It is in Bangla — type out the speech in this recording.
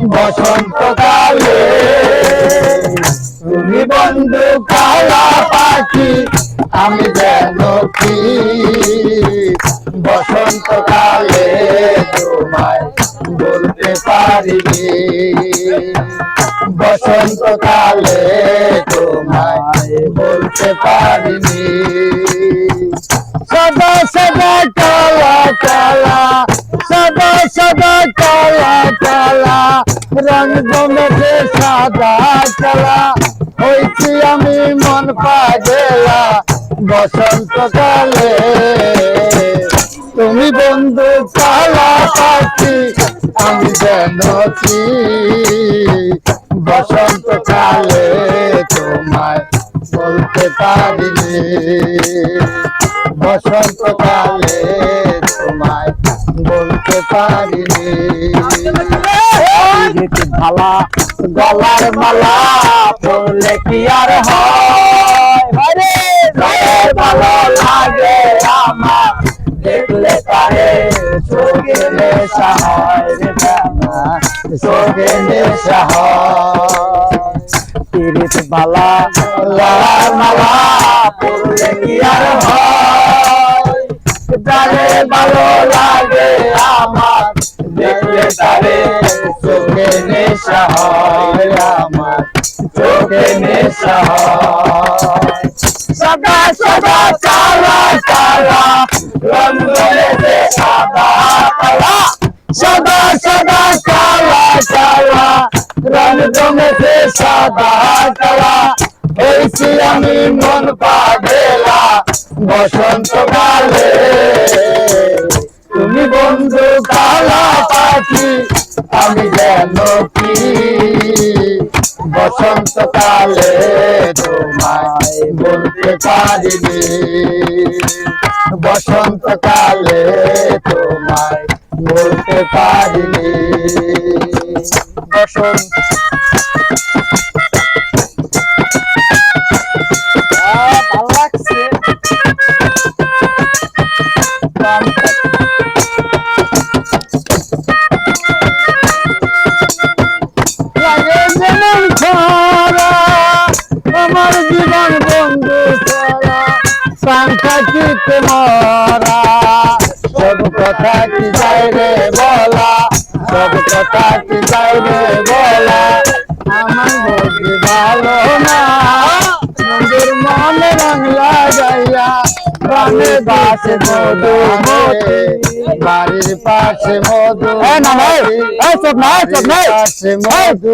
বসন্তকালে তুমি বন্ধু কালা পাখি আমি যেন কি বসন্তকালে তোমায় বলতে পারিনি বসন্তকালে তোমায় বলতে পারিনি সদা সদা কালা কালা সদা সদা কালা কালা রঙ জমেছে সাদা কালা হয়েছি আমি মন পাগলা বসন্তকালে তুমি বন্ধু কালা পাখি আমি যেন কি বসন্তকালে তোমায় বলতে পারিনি বসন্তকালে তোমায় বলতে পারিনি ভালা গলার মালা পড়লে কি আর হয় ভালো লাগে আমার দেখলে তারে চোখে নেশা হয় চোখে নেশা হয় বালা গলার মালা পড়লে কি আর হয় তারে ভালো লাগে আমার দেখলে তারে চোখে নেশা হয় আমার চোখে নেশা হয় সদা সদা কালা কালা রঙ জমেছে সাদা কালা সদা সদা কালা কালা রঙ জমেছে সাদা কালা হয়েছি আমি মন পাগলা বসন্তকালে তুমি বন্ধু কালা পাখি আমি যেন কি বসন্তকালে তোমায় বলতে পারিনি বসন্তকালে তোমায় বলতে পারিনি বসন্ত ভালো লাগছে আমার জীবন বন্ধু ছাড়া সাংঘাতিক মরা সব কথা কি যাই রে বলা সব কথা কি যাই রে বলা আমার বন্ধু ভালো না মন্দির মনে রং লাগাইয়া প্রাণে বাসে মধু বাড়ির পাশে মধু পাশে মধু